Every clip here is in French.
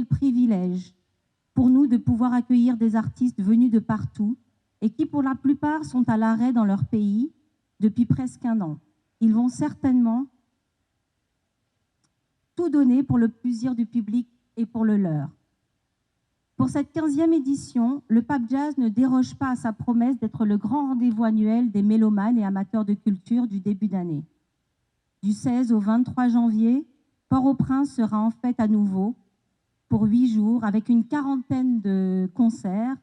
quel privilège pour nous de pouvoir accueillir des artistes venus de partout et qui, pour la plupart, sont à l'arrêt dans leur pays depuis presque un an. Ils vont certainement tout donner pour le plaisir du public et pour le leur. Pour cette 15e édition, le Pape Jazz ne déroge pas à sa promesse d'être le grand rendez-vous annuel des mélomanes et amateurs de culture du début d'année. Du 16 au 23 janvier, Port-au-Prince sera en fête à nouveau pour 8 jours avec une quarantaine de concerts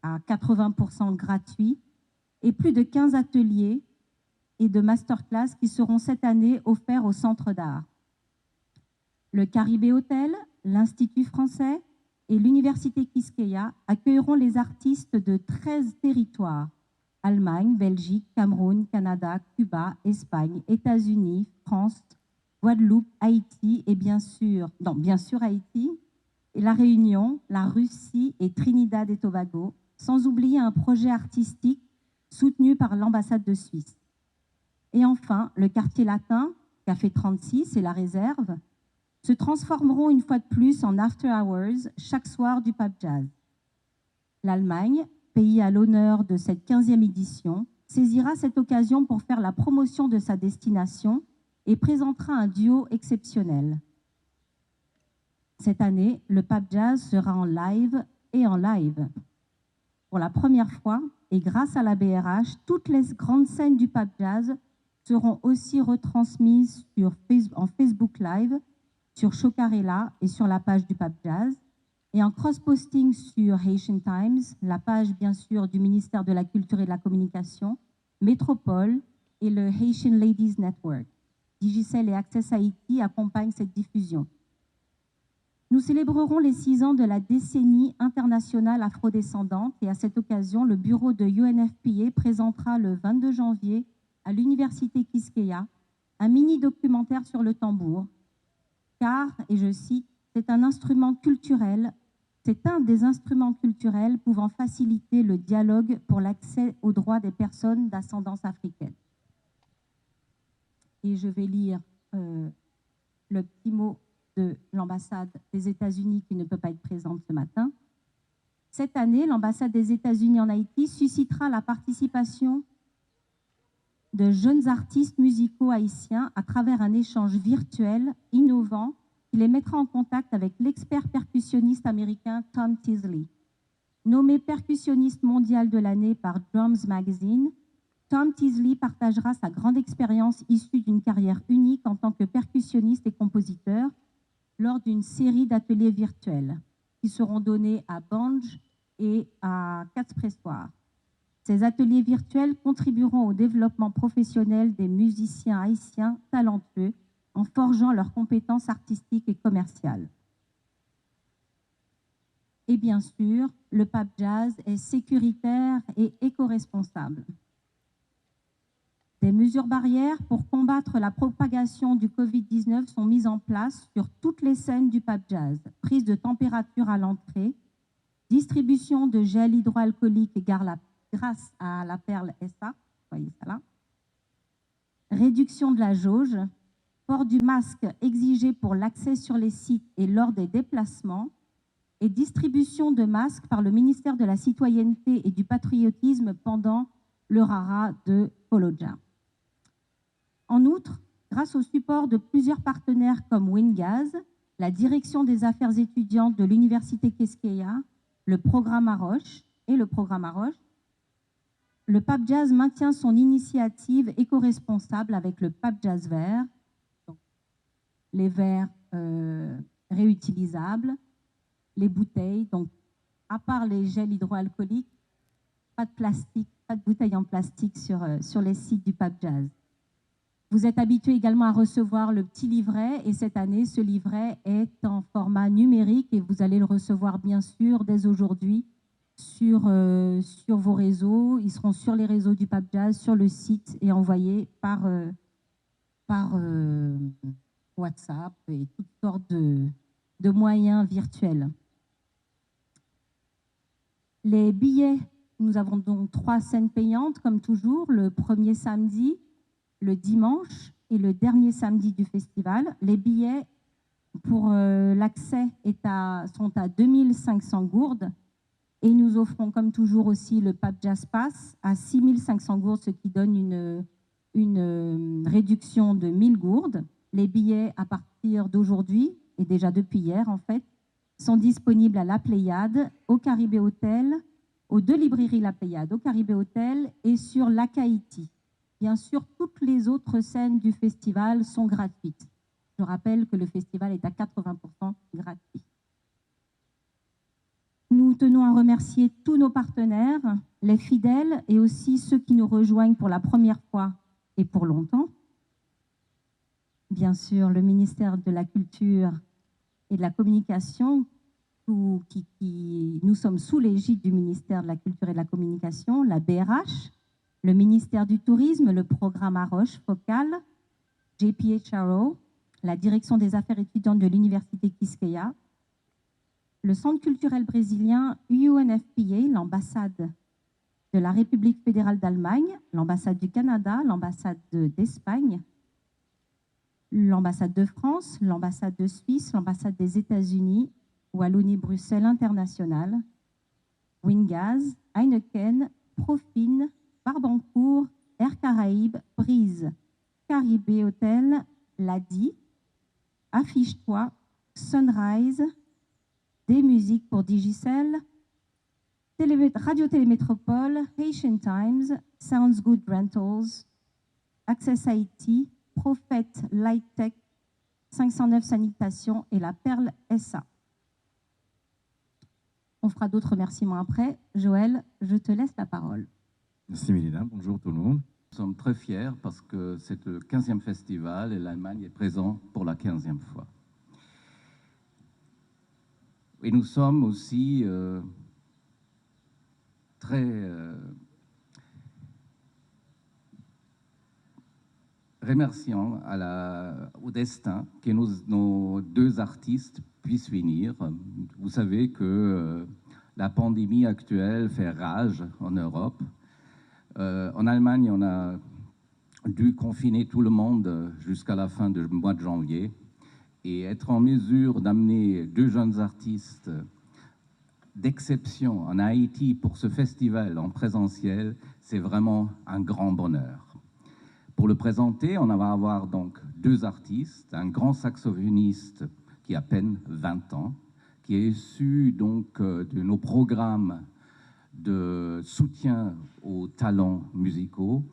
à 80% gratuits et plus de 15 ateliers et de masterclass qui seront cette année offerts au Centre d'art. Le Caribé Hotel, l'Institut français et l'Université Quisqueya accueilleront les artistes de 13 territoires: Allemagne, Belgique, Cameroun, Canada, Cuba, Espagne, États-Unis, France, Guadeloupe, Haïti et bien sûr Haïti, et la Réunion, la Russie et Trinidad et Tobago, sans oublier un projet artistique soutenu par l'ambassade de Suisse. Et enfin, le quartier latin, Café 36 et la Réserve, se transformeront une fois de plus en after hours chaque soir du Pape Jazz. L'Allemagne, pays à l'honneur de cette 15e édition, saisira cette occasion pour faire la promotion de sa destination et présentera un duo exceptionnel. Cette année, le Pape Jazz sera en live et en live. Pour la première fois, et grâce à la BRH, toutes les grandes scènes du Pape Jazz seront aussi retransmises en Facebook Live, sur Chocarella et sur la page du Pape Jazz, et en cross-posting sur Haitian Times, la page bien sûr du ministère de la Culture et de la Communication, Métropole et le Haitian Ladies Network. Digicel et Access Haïti accompagnent cette diffusion. Nous célébrerons les 6 ans de la décennie internationale afrodescendante et à cette occasion, le bureau de UNFPA présentera le 22 janvier à l'Université Quisqueya un mini-documentaire sur le tambour, car, et je cite, c'est un des instruments culturels pouvant faciliter le dialogue pour l'accès aux droits des personnes d'ascendance africaine. Et je vais lire le petit mot de l'ambassade des États-Unis qui ne peut pas être présente ce matin. Cette année, l'ambassade des États-Unis en Haïti suscitera la participation de jeunes artistes musicaux haïtiens à travers un échange virtuel innovant qui les mettra en contact avec l'expert percussionniste américain Tom Teasley. Nommé percussionniste mondial de l'année par Drums Magazine, Tom Teasley partagera sa grande expérience issue d'une carrière unique en tant que percussionniste et compositeur lors d'une série d'ateliers virtuels qui seront donnés à Banj et à Quatre-Pressoir. Ces ateliers virtuels contribueront au développement professionnel des musiciens haïtiens talentueux en forgeant leurs compétences artistiques et commerciales. Et bien sûr, le Pape Jazz est sécuritaire et éco-responsable. Des mesures barrières pour combattre la propagation du Covid-19 sont mises en place sur toutes les scènes du Pape Jazz. Prise de température à l'entrée, distribution de gel hydroalcoolique grâce à la perle SA, voyez ça là, réduction de la jauge, port du masque exigé pour l'accès sur les sites et lors des déplacements, et distribution de masques par le ministère de la Citoyenneté et du Patriotisme pendant le Rara de Koloja. En outre, grâce au support de plusieurs partenaires comme Wingaz, la Direction des Affaires étudiantes de l'Université Quisqueya, le programme Aroche, le Pape Jazz maintient son initiative éco-responsable avec le Pape Jazz Vert, donc les verres réutilisables, les bouteilles, donc à part les gels hydroalcooliques, pas de plastique, pas de bouteilles en plastique sur les sites du Pape Jazz. Vous êtes habitués également à recevoir le petit livret et cette année, ce livret est en format numérique et vous allez le recevoir bien sûr dès aujourd'hui sur vos réseaux. Ils seront sur les réseaux du Pape Jazz, sur le site et envoyés par WhatsApp et toutes sortes de moyens virtuels. Les billets, nous avons donc 3 scènes payantes comme toujours, le premier samedi, le dimanche et le dernier samedi du festival. Les billets pour l'accès sont à 2500 gourdes. Et nous offrons, comme toujours aussi, le Pape Jazz Pass à 6500 gourdes, ce qui donne une réduction de 1000 gourdes. Les billets, à partir d'aujourd'hui, et déjà depuis hier en fait, sont disponibles à La Pléiade, au Caribé Hotel, aux 2 librairies La Pléiade, au Caribé Hotel et sur l'Akaïti. Bien sûr, toutes les autres scènes du festival sont gratuites. Je rappelle que le festival est à 80% gratuit. Nous tenons à remercier tous nos partenaires, les fidèles et aussi ceux qui nous rejoignent pour la première fois et pour longtemps. Bien sûr, le ministère de la Culture et de la Communication, nous sommes sous l'égide du ministère de la Culture et de la Communication, la BRH, le ministère du Tourisme, le programme Arroche Focal, JPHRO, la direction des affaires étudiantes de l'Université Quisqueya, le Centre culturel brésilien UNFPA, l'ambassade de la République fédérale d'Allemagne, l'ambassade du Canada, l'ambassade d'Espagne, l'ambassade de France, l'ambassade de Suisse, l'ambassade des États-Unis, Wallonie-Bruxelles International, Wingaz, Heineken, Profine, Barbancourt, Air Caraïbes, Brise, Caribé Hotel, Ladi, Affiche-toi, Sunrise, Des musiques pour Digicel, Radio Télémétropole, Haitian Times, Sounds Good Rentals, Access IT, Prophète Light Tech, 509 Sanitation et la Perle SA. On fera d'autres remerciements après. Joël, je te laisse la parole. Merci Mélina, bonjour tout le monde. Nous sommes très fiers parce que c'est le 15e festival et l'Allemagne est présente pour la 15e fois. Et nous sommes aussi très remerciants au destin que nos 2 artistes puissent venir. Vous savez que la pandémie actuelle fait rage en Europe. En Allemagne, on a dû confiner tout le monde jusqu'à la fin du mois de janvier. Et être en mesure d'amener 2 jeunes artistes d'exception en Haïti pour ce festival en présentiel, c'est vraiment un grand bonheur. Pour le présenter, on va avoir donc 2 artistes, un grand saxophoniste qui a à peine 20 ans, qui est issu donc de nos programmes de soutien aux talents musicaux.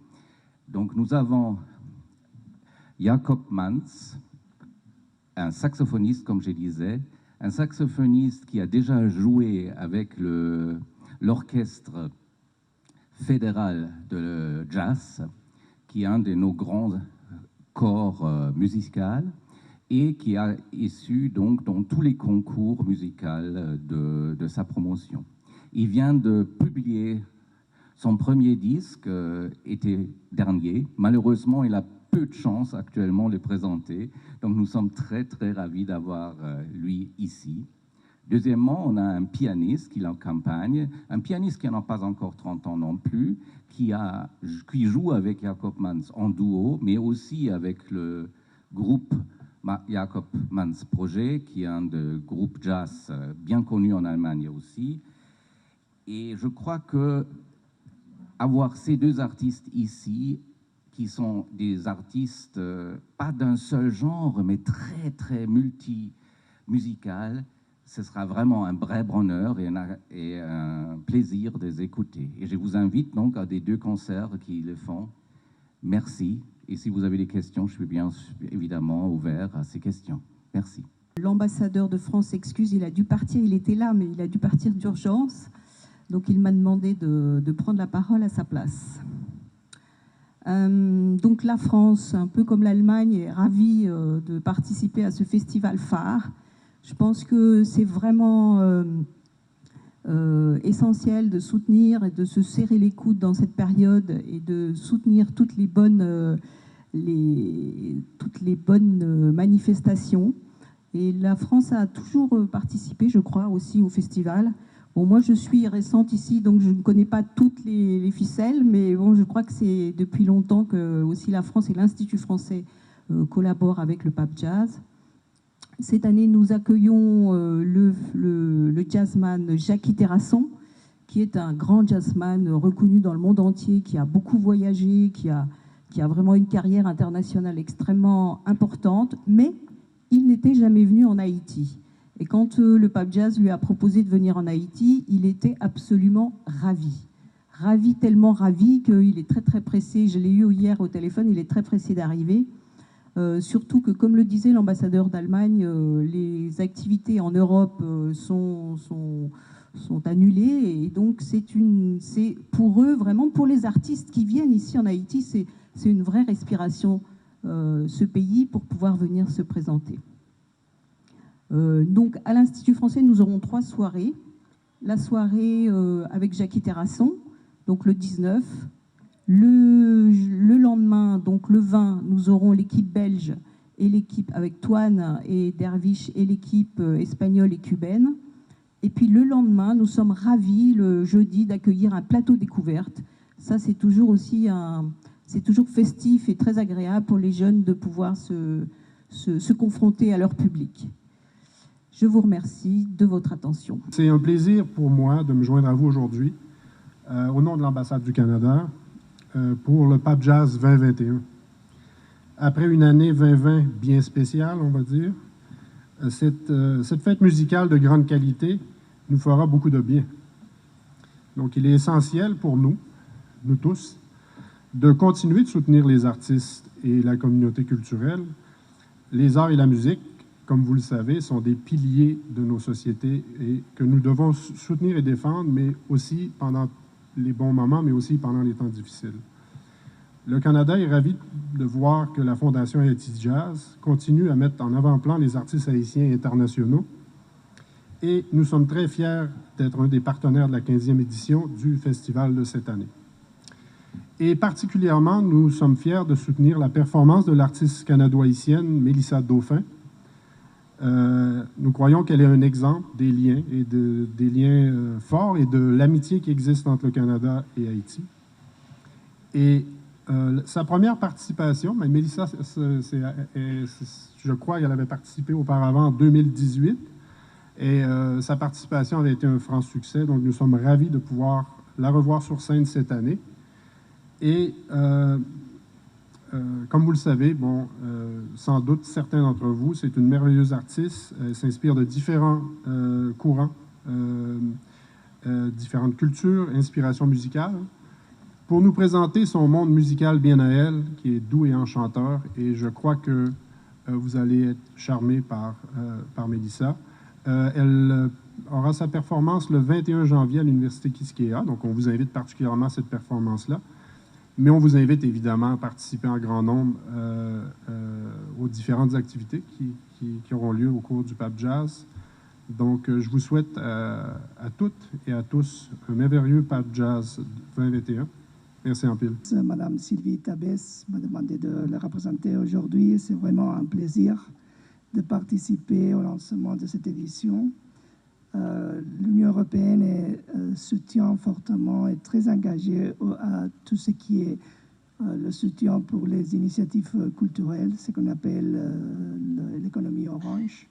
Donc nous avons Jakob Mans, un saxophoniste, comme je disais, un saxophoniste qui a déjà joué avec l'orchestre fédéral de jazz, qui est un de nos grands corps musicaux et qui a issu donc dans tous les concours musicaux de sa promotion. Il vient de publier son premier disque été dernier. Malheureusement, il a peu de chance actuellement de le présenter. Donc nous sommes très très ravis d'avoir lui ici. Deuxièmement, on a un pianiste qui l'accompagne, un pianiste qui n'a pas encore 30 ans non plus, qui joue avec Jakob Mans en duo, mais aussi avec le groupe Jakob Mans Projet, qui est un de groupes jazz bien connu en Allemagne aussi. Et je crois que avoir ces 2 artistes ici, qui sont des artistes pas d'un seul genre, mais très, très multi-musical, ce sera vraiment un vrai bonheur et un plaisir de les écouter. Et je vous invite donc à des 2 concerts qui le font. Merci. Et si vous avez des questions, je suis bien évidemment ouvert à ces questions. Merci. L'ambassadeur de France s'excuse, il a dû partir, il était là, mais il a dû partir d'urgence. Donc il m'a demandé de prendre la parole à sa place. Donc la France, un peu comme l'Allemagne, est ravie de participer à ce festival phare. Je pense que c'est vraiment essentiel de soutenir et de se serrer les coudes dans cette période et de soutenir toutes les bonnes manifestations. Et la France a toujours participé, je crois, aussi au festival. Bon, moi, je suis récente ici, donc je ne connais pas toutes les ficelles, mais bon, je crois que c'est depuis longtemps que aussi la France et l'Institut français collaborent avec le Pape Jazz. Cette année, nous accueillons le jazzman Jackie Terrasson, qui est un grand jazzman reconnu dans le monde entier, qui a beaucoup voyagé, qui a vraiment une carrière internationale extrêmement importante, mais il n'était jamais venu en Haïti. Et quand le Pape Jazz lui a proposé de venir en Haïti, il était absolument ravi. Ravi, tellement ravi qu'il est très très pressé. Je l'ai eu hier au téléphone, il est très pressé d'arriver. Surtout que, comme le disait l'ambassadeur d'Allemagne, les activités en Europe sont annulées. Et donc, c'est pour eux, vraiment, pour les artistes qui viennent ici en Haïti, c'est une vraie respiration, ce pays, pour pouvoir venir se présenter. Donc, à l'Institut français, nous aurons 3 soirées. La soirée avec Jackie Terrasson, donc le 19. Le lendemain, donc le 20, nous aurons l'équipe belge et l'équipe avec Toine et Derviche et l'équipe espagnole et cubaine. Et puis le lendemain, nous sommes ravis le jeudi d'accueillir un plateau découverte. Ça, c'est toujours aussi c'est toujours festif et très agréable pour les jeunes de pouvoir se confronter à leur public. Je vous remercie de votre attention. C'est un plaisir pour moi de me joindre à vous aujourd'hui au nom de l'ambassade du Canada pour le Pape Jazz 2021. Après une année 2020 bien spéciale, on va dire, cette fête musicale de grande qualité nous fera beaucoup de bien. Donc, il est essentiel pour nous tous, de continuer de soutenir les artistes et la communauté culturelle. Les arts et la musique, comme vous le savez, sont des piliers de nos sociétés et que nous devons soutenir et défendre, mais aussi pendant les bons moments, mais aussi pendant les temps difficiles. Le Canada est ravi de voir que la Fondation Haïti Jazz continue à mettre en avant-plan les artistes haïtiens internationaux et nous sommes très fiers d'être un des partenaires de la 15e édition du festival de cette année. Et particulièrement, nous sommes fiers de soutenir la performance de l'artiste canado-haïtienne Mélissa Dauphin. Nous croyons qu'elle est un exemple des liens, et des liens forts et de l'amitié qui existe entre le Canada et Haïti. Et sa première participation, mais Mélissa, je crois qu'elle avait participé auparavant en 2018, et sa participation avait été un franc succès, donc nous sommes ravis de pouvoir la revoir sur scène cette année. Et comme vous le savez, sans doute certains d'entre vous, c'est une merveilleuse artiste. Elle s'inspire de différents courants, différentes cultures, inspirations musicales, pour nous présenter son monde musical bien à elle, qui est doux et enchanteur. Et je crois que vous allez être charmés par Mélissa. Elle aura sa performance le 21 janvier à l'Université Quisqueya, donc on vous invite particulièrement à cette performance-là. Mais on vous invite évidemment à participer en grand nombre aux différentes activités qui auront lieu au cours du Pape Jazz. Donc, je vous souhaite à toutes et à tous un merveilleux Pape Jazz 2021. Merci en pile. Madame Sylvie Tabès m'a demandé de la représenter aujourd'hui. C'est vraiment un plaisir de participer au lancement de cette édition. L'Union européenne soutient fortement et très engagée à tout ce qui est le soutien pour les initiatives culturelles, ce qu'on appelle l'économie orange.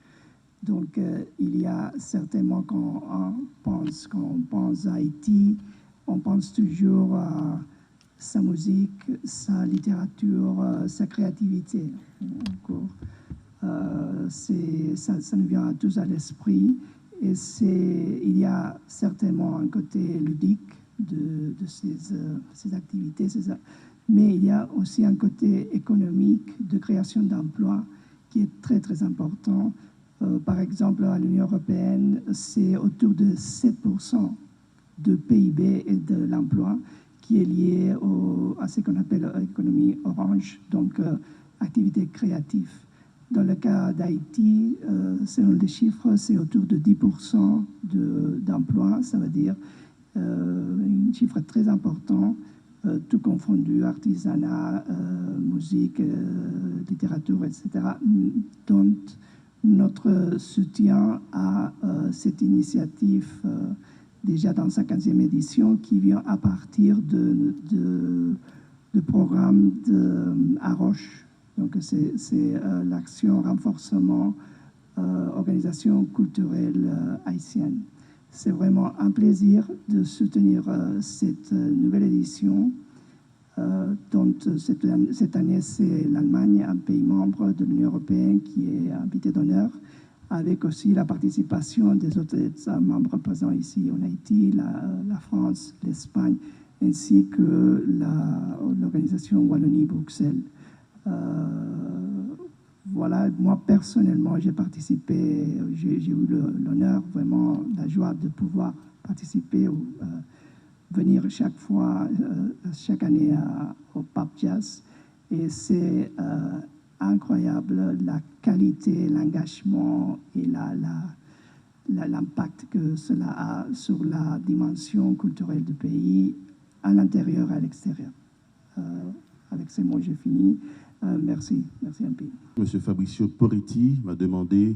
Donc, il y a certainement, quand on pense à Haïti, on pense toujours à sa musique, sa littérature, sa créativité. Ça nous vient à tous à l'esprit. Et il y a certainement un côté ludique de ces activités, mais il y a aussi un côté économique de création d'emplois qui est très, très important. Par exemple, à l'Union européenne, c'est autour de 7% de PIB et de l'emploi qui est lié à ce qu'on appelle l'économie orange, donc activité créative. Dans le cas d'Haïti, selon les chiffres, c'est autour de 10% d'emplois, ça veut dire un chiffre très important, tout confondu, artisanat, musique, littérature, etc. Donc, notre soutien à cette initiative, déjà dans sa 15e édition, qui vient à partir de programmes à Roche. Donc, c'est l'action renforcement organisations culturelles haïtiennes. C'est vraiment un plaisir de soutenir cette nouvelle édition, dont cette année, c'est l'Allemagne, un pays membre de l'Union européenne qui est invité d'honneur, avec aussi la participation des autres États membres présents ici en Haïti, la France, l'Espagne, ainsi que l'organisation Wallonie-Bruxelles. Voilà, moi personnellement, j'ai participé, j'ai eu l'honneur, vraiment la joie de pouvoir participer ou venir chaque année au Pape Jazz. Et c'est incroyable la qualité, l'engagement et l'impact que cela a sur la dimension culturelle du pays, à l'intérieur et à l'extérieur. Avec ces mots, j'ai fini. Merci un peu. Monsieur Fabricio Poretti m'a demandé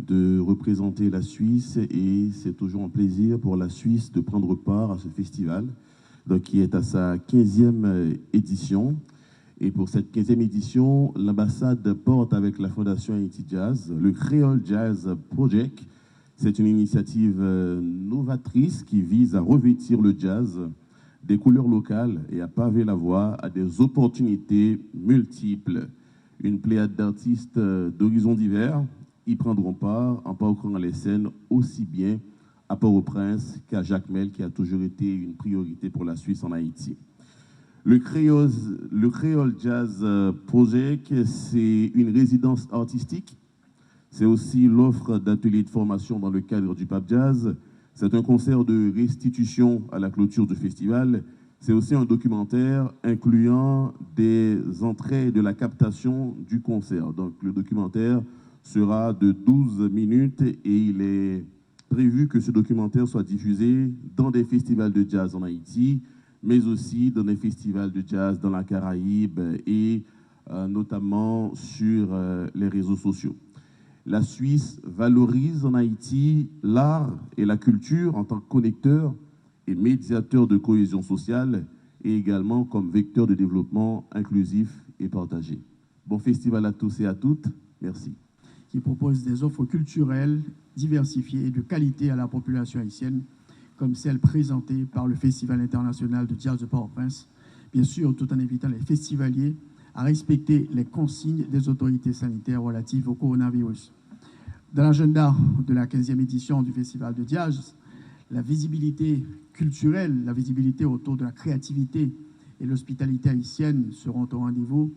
de représenter la Suisse et c'est toujours un plaisir pour la Suisse de prendre part à ce festival, donc, qui est à sa 15e édition. Et pour cette 15e édition, l'ambassade porte avec la Fondation Haïti Jazz le Creole Jazz Project. C'est une initiative novatrice qui vise à revêtir le jazz des couleurs locales et à paver la voie à des opportunités multiples. Une pléiade d'artistes d'horizons divers y prendront part en parcourant les scènes aussi bien à Port-au-Prince qu'à Jacmel, qui a toujours été une priorité pour la Suisse en Haïti. Le Creole Jazz Project, c'est une résidence artistique. C'est aussi l'offre d'ateliers de formation dans le cadre du Pape Jazz. C'est un concert de restitution à la clôture du festival. C'est aussi un documentaire incluant des entrées de la captation du concert. Donc le documentaire sera de 12 minutes et il est prévu que ce documentaire soit diffusé dans des festivals de jazz en Haïti, mais aussi dans des festivals de jazz dans la Caraïbe et notamment sur les réseaux sociaux. La Suisse valorise en Haïti l'art et la culture en tant que connecteur et médiateur de cohésion sociale et également comme vecteur de développement inclusif et partagé. Bon festival à tous et à toutes. Merci. Qui propose des offres culturelles diversifiées et de qualité à la population haïtienne, comme celle présentée par le Festival international de jazz de Port-au-Prince, bien sûr tout en invitant les festivaliers à respecter les consignes des autorités sanitaires relatives au coronavirus. Dans l'agenda de la 15e édition du Festival de jazz, la visibilité culturelle, la visibilité autour de la créativité et l'hospitalité haïtienne seront au rendez-vous.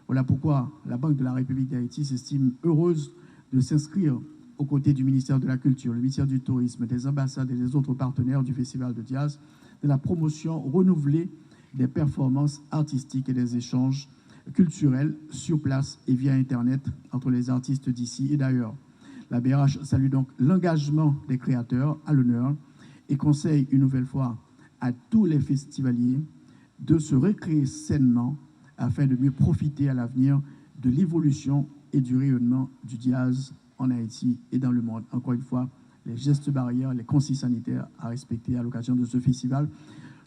Voilà pourquoi la Banque de la République d'Haïti s'estime heureuse de s'inscrire aux côtés du ministère de la Culture, le ministère du Tourisme, des ambassades et des autres partenaires du Festival de jazz, de la promotion renouvelée des performances artistiques et des échanges culturels sur place et via Internet entre les artistes d'ici et d'ailleurs. La BRH salue donc l'engagement des créateurs à l'honneur et conseille une nouvelle fois à tous les festivaliers de se recréer sainement afin de mieux profiter à l'avenir de l'évolution et du rayonnement du jazz en Haïti et dans le monde. Encore une fois, les gestes barrières, les consignes sanitaires à respecter à l'occasion de ce festival.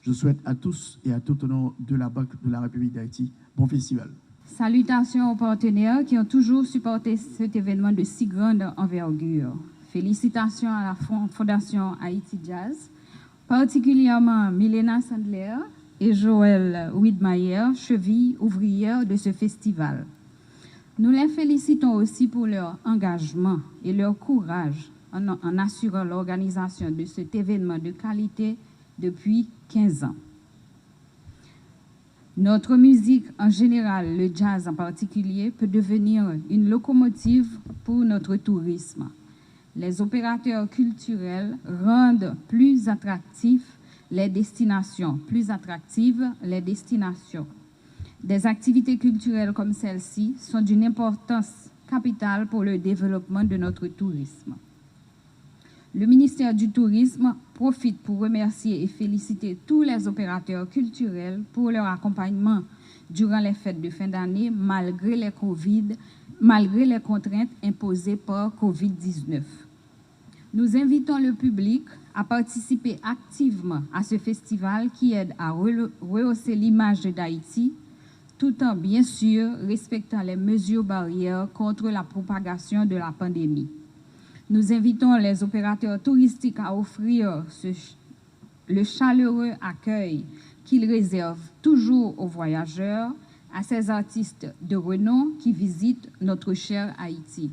Je souhaite à tous et à tout au nom de la Banque de la République d'Haïti, bon festival. Salutations aux partenaires qui ont toujours supporté cet événement de si grande envergure. Félicitations à la Fondation Haïti Jazz, particulièrement Milena Sandler et Joël Widmayer, chevilles ouvrières de ce festival. Nous les félicitons aussi pour leur engagement et leur courage en assurant l'organisation de cet événement de qualité depuis 15 ans. Notre musique en général, le jazz en particulier, peut devenir une locomotive pour notre tourisme. Les opérateurs culturels rendent plus attractives les destinations. Des activités culturelles comme celle-ci sont d'une importance capitale pour le développement de notre tourisme. Le ministère du Tourisme profite pour remercier et féliciter tous les opérateurs culturels pour leur accompagnement durant les fêtes de fin d'année malgré les contraintes imposées par Covid-19. Nous invitons le public à participer activement à ce festival qui aide à rehausser l'image d'Haïti tout en, bien sûr, respectant les mesures barrières contre la propagation de la pandémie. Nous invitons les opérateurs touristiques à offrir le chaleureux accueil qu'ils réservent toujours aux voyageurs, à ces artistes de renom qui visitent notre cher Haïti.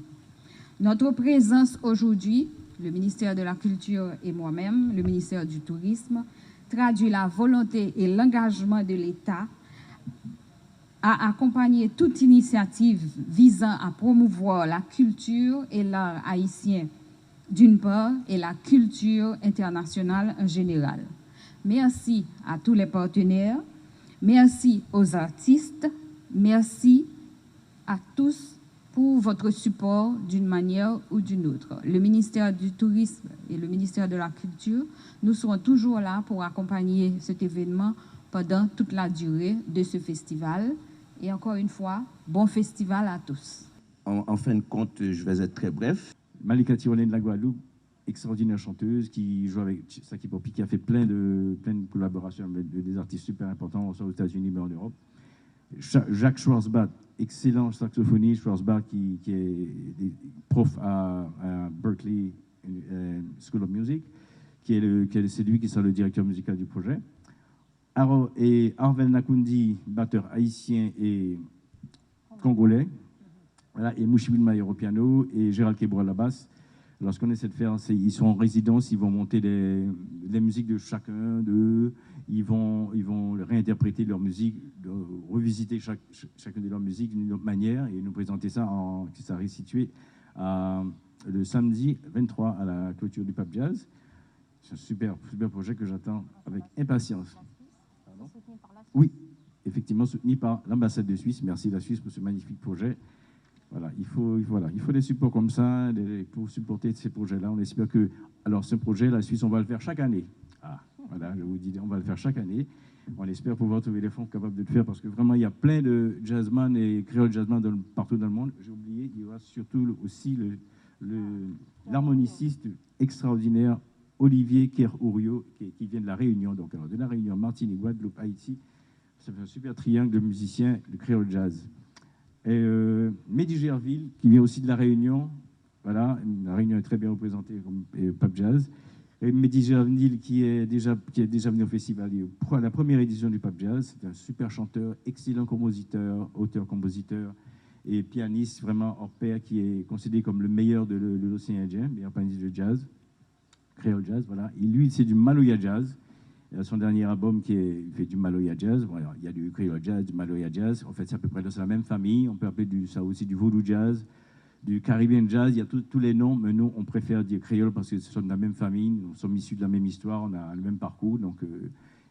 Notre présence aujourd'hui, le ministère de la Culture et moi-même, le ministère du Tourisme, traduit la volonté et l'engagement de l'État à accompagner toute initiative visant à promouvoir la culture et l'art haïtien d'une part et la culture internationale en général. Merci à tous les partenaires, merci aux artistes, merci à tous pour votre support d'une manière ou d'une autre. Le ministère du Tourisme et le ministère de la Culture, nous serons toujours là pour accompagner cet événement pendant toute la durée de ce festival. Et encore une fois, bon festival à tous. En fin de compte, je vais être très bref. Malika Tirolène de la Guadeloupe, extraordinaire chanteuse qui joue avec Saki Popi, qui a fait plein de collaborations avec des artistes super importants, soit aux États-Unis mais en Europe. Jacques Schwarzbach, excellent saxophoniste, Schwarzbach qui est prof à Berklee School of Music, c'est lui qui sera le directeur musical du projet. Et Arvel Nakundi, batteur haïtien et congolais, voilà, et Mouchibine Mayer au piano et Gérald Kebro à la basse. Alors, ce qu'on essaie de faire, c'est ils sont en résidence, ils vont monter les musiques de chacun d'eux, ils vont réinterpréter leur musique, revisiter chacune de leurs musiques d'une autre manière et nous présenter ça qui sera restitué le samedi 23 à la clôture du Pape Jazz. C'est un super projet que j'attends avec impatience. Oui, effectivement, soutenu par l'ambassade de Suisse. Merci la Suisse pour ce magnifique projet. Voilà, il faut des supports comme ça pour supporter ces projets-là. On espère que, alors ce projet, la Suisse, on va le faire chaque année. Voilà, je vous dis, on va le faire chaque année. On espère pouvoir trouver les fonds capables de le faire parce que vraiment, il y a plein de jazzman et créole jazzman partout dans le monde. J'ai oublié, il y aura surtout aussi l'harmoniciste extraordinaire Olivier Kerr-Ourio qui vient de la Réunion. Donc, alors, de la Réunion, Martinique, Guadeloupe, Haïti. Ça fait un super triangle de musiciens de créole jazz. Et Mehdi Gerville, qui vient aussi de la Réunion. Voilà, la Réunion est très bien représentée comme Pape Jazz. Et Mehdi Gerville, qui est déjà venu au festival à la première édition du Pape Jazz. C'est un super chanteur, excellent compositeur, auteur-compositeur et pianiste vraiment hors pair, qui est considéré comme le meilleur de l'océan Indien, meilleur pianiste de jazz, créole jazz, voilà. Et lui, c'est du Maloya Jazz. Il y a son dernier album il fait du Maloya Jazz. Voilà, il y a du Creole Jazz, du Maloya Jazz. En fait, c'est à peu près dans la même famille. On peut appeler ça aussi du Voodoo Jazz, du Caribbean Jazz. Il y a tous les noms, mais nous, on préfère dire créole parce que ce sont de la même famille. Nous sommes issus de la même histoire, on a le même parcours. Donc,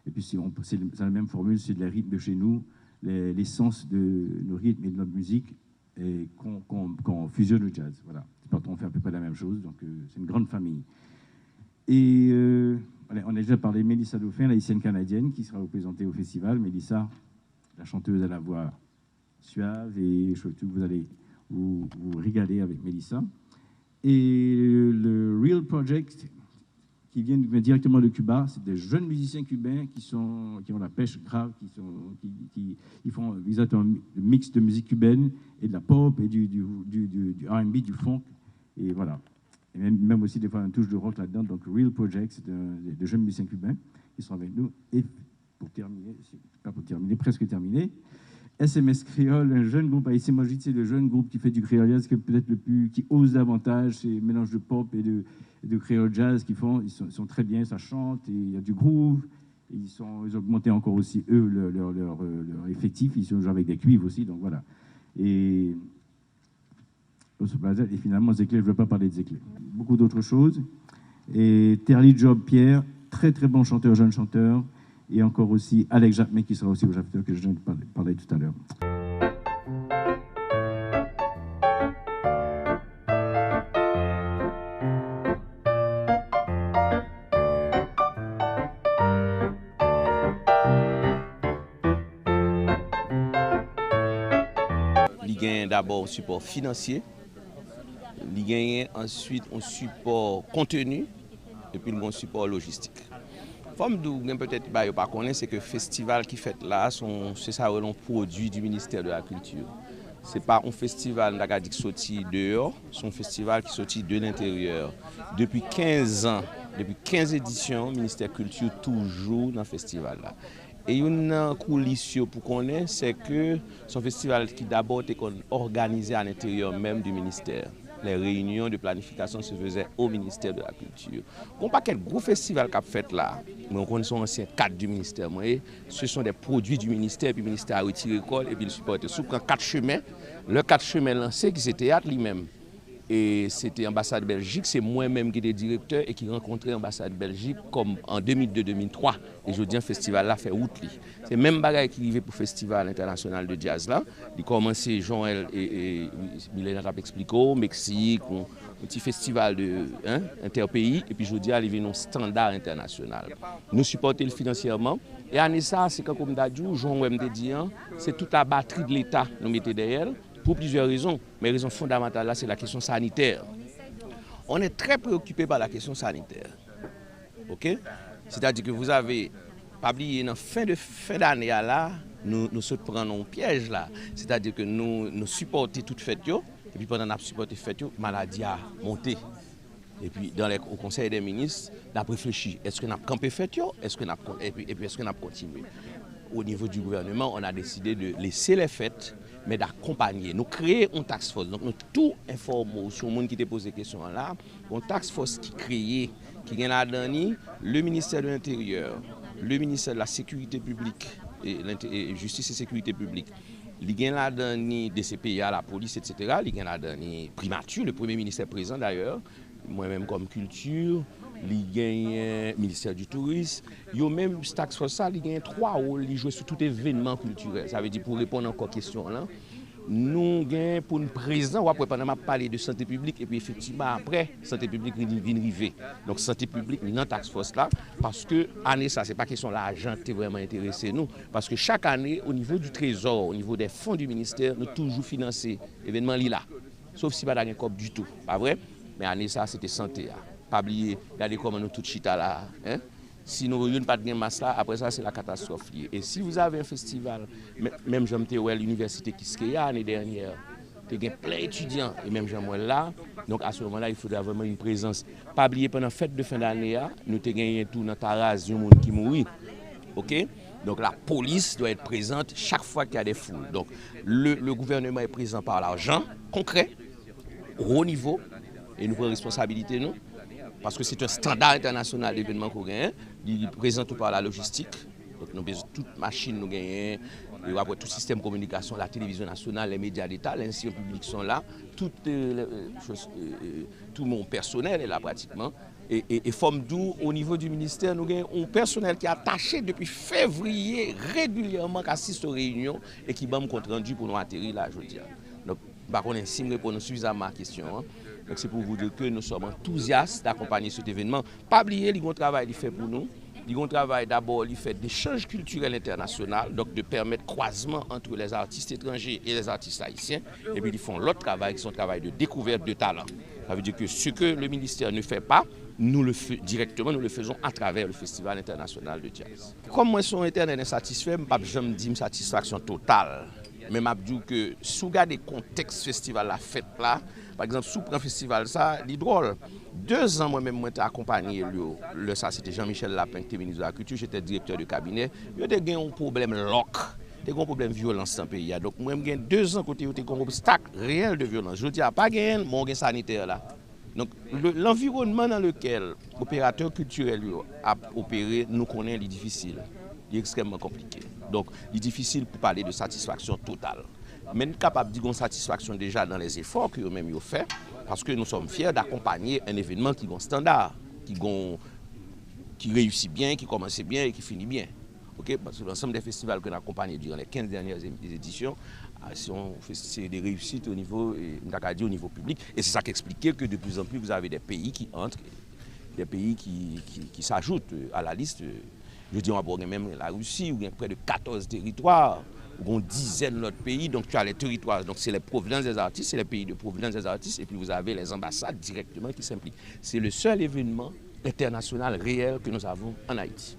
et puis, c'est la même formule, c'est les rythmes de chez nous, l'essence de nos rythmes et de notre musique, et qu'on fusionne au jazz. Voilà. On fait à peu près la même chose. Donc, c'est une grande famille. Et on a déjà parlé de Mélissa Dauphin, la haïtienne canadienne, qui sera représentée au festival. Mélissa, la chanteuse à la voix suave, et je trouve que vous allez vous régaler avec Mélissa. Et le Real Project, qui vient directement de Cuba, c'est des jeunes musiciens cubains qui ont la pêche grave, ils font exactement un mix de musique cubaine et de la pop et du R&B, du funk, et voilà. Et même aussi des fois une touche de rock là-dedans. Donc Real Project, c'est de jeunes musiciens cubains qui sont avec nous. Et presque terminé, SMS Créole, un jeune groupe haïtien. Moi je dis c'est le jeune groupe qui fait du créole jazz, qui est peut-être qui ose davantage, ces mélanges de pop et de créole jazz qu'ils font. Ils sont très bien, ça chante, et il y a du groove. Et ils ont augmenté encore aussi eux leur effectif. Ils sont joués avec des cuivres aussi, donc voilà. Et finalement, Zéclé, je ne veux pas parler de Zéclé. Beaucoup d'autres choses. Et Terly Job Pierre, très très bon chanteur, jeune chanteur. Et encore aussi Alex Jacquemin qui sera aussi au chapteur que je viens de parler tout à l'heure. Il y a d'abord support financier. Il y a ensuite un support contenu et puis un support logistique. Comme peut-être pas connaître, c'est que le festival qui fait là, c'est ça un produit du ministère de la Culture. Ce n'est pas un festival qui sorti dehors, c'est un festival qui sorti de l'intérieur. Depuis 15 ans, depuis 15 éditions, le ministère de la Culture toujours dans le festival là. Et une coulisse pour connaître, c'est que c'est un festival qui d'abord était organisé à l'intérieur même du ministère. Les réunions de planification se faisaient au ministère de la Culture. On n'a pas quel gros festival qu'a fait là, mais on connaît son ancien cadre du ministère. Ce sont des produits du ministère, puis le ministère a retiré l'école et puis le supporte. Sous 4 chemins, le 4 chemins lancé qui c'était théâtre lui-même. Et c'était l'ambassade de Belgique, c'est moi-même qui étais directeur et qui rencontrait l'ambassade de Belgique comme en 2002-2003. Et je dis un festival là fait route. C'est le même bagage qui arrivait pour le festival international de jazz là. Il commençait Jean-El et Mylène a expliqué au Mexique, un petit festival de interpays et puis je dis arrivé un standard international. Nous supportons financièrement et à ça c'est comme Dadjou, Jean-Wem dit, c'est toute la batterie de l'État nous mettons derrière. Pour plusieurs raisons, mais la raison fondamentale là, c'est la question sanitaire. On est très préoccupé par la question sanitaire. OK? C'est-à-dire que vous avez, pas oublié, en fin d'année là, nous prenons un piège là. C'est-à-dire que nous supportons toute fête, et puis pendant qu'on a supporté fête, la maladie a monté. Et puis au Conseil des ministres, on a réfléchi, est-ce qu'on a campé fête, et puis est-ce qu'on a continué? Au niveau du gouvernement, on a décidé de laisser les fêtes, mais d'accompagner. Nous créons une task force. Donc, nous tout informons sur le monde qui te pose des questions là. Une task force qui créée, qui vient là-dedans, le ministère de l'Intérieur, le ministère de la Sécurité publique et Justice et Sécurité publique. Il vient là-dedans DCPA, la police, etc. Il vient là-dedans primature, le premier ministre est présent d'ailleurs, moi-même comme culture. Il gagne ministère du tourisme. Il y a même tax force ça, il gagne 3 rôles, il joue sur tout événement culturel. Ça veut dire pour répondre encore à question là, nous gagnons pour nous présent, ou après pendant parler de santé publique et puis effectivement après santé publique vient arriver. Donc santé publique dans tax force là parce que année ça c'est pas question l'argent qui est vraiment intéressé nous parce que chaque année au niveau du trésor, au niveau des fonds du ministère, nous toujours financer événement là. Sauf si pas d'argent cop du tout, pas vrai? Mais année ça c'était santé. Pas oublier, regardez comment nous tout chita là. Si nous n'avons pas de masse là, après ça c'est la catastrophe. Et si vous avez un festival, même j'aime à l'université qui se l'année dernière, il y a plein d'étudiants, et même j'aime là, donc à ce moment-là il faudra vraiment une présence. Pas oublier pendant la fête de fin d'année, nous avons gagné tout dans Taraz, un monde qui mourit. OK? Donc la police doit être présente chaque fois qu'il y a des foules. Donc le gouvernement est présent par l'argent concret, au haut niveau, et nous prenons responsabilité nous. Parce que c'est un standard international d'événements qu'on gagne, il est présent tout par la logistique. Donc nous avons toute machine nous gagnons, tout système de communication, la télévision nationale, les médias d'État, les institutions publiques sont là, tout mon personnel est là pratiquement. Et forme d'où au niveau du ministère, nous avons un personnel qui est attaché depuis février régulièrement qui assiste aux réunions et qui va me compte rendu pour nous atterrir là aujourd'hui. Donc, par contre, si je réponds suffisamment à la question. Donc c'est pour vous dire que nous sommes enthousiastes d'accompagner cet événement. Pas oublier le travail qu'il fait pour nous. Le travail d'abord, il fait d'échanges culturels internationaux, donc de permettre croisement entre les artistes étrangers et les artistes haïtiens. Et puis ils font l'autre travail, qui est un travail de découverte de talent. Ça veut dire que ce que le ministère ne fait pas, nous le faisons à travers le Festival international de jazz. Comme moi, son éternel insatisfait, je me dis une satisfaction totale. Mais je dis que si vous regardez le contexte festival, la fête là, par exemple, sous le festival, ça, c'est drôle. 2 ans, moi-même, j'ai accompagné ça, c'était Jean-Michel Lapin, qui était ministre de la Culture, j'étais directeur de cabinet. Il y a eu un problème loc, un problème de violence dans le pays. Donc, moi, j'ai 2 ans côté un obstacle réel de violence. Je dis, pas gagné, mon gain sanitaire là. Donc, l'environnement dans lequel l'opérateur culturel a opéré, nous connaissons, il est difficile. Il est extrêmement compliqué. Donc, il est difficile pour parler de satisfaction totale. Mais nous sommes capables de dire satisfaction déjà dans les efforts que nous-mêmes avons fait, parce que nous sommes fiers d'accompagner un événement qui est un standard, qui réussit bien, qui commence bien et qui finit bien. Okay? Parce que l'ensemble des festivals que nous avons accompagnés durant les 15 dernières éditions, c'est des réussites au niveau public. Et c'est ça qui explique que de plus en plus, vous avez des pays qui entrent, des pays qui s'ajoutent à la liste. Je dis, on va même la Russie, où il y a près de 14 territoires. Une dizaine d'autres pays, donc tu as les territoires, donc c'est les provenances des artistes, c'est les pays de provenance des artistes, et puis vous avez les ambassades directement qui s'impliquent. C'est le seul événement international réel que nous avons en Haïti.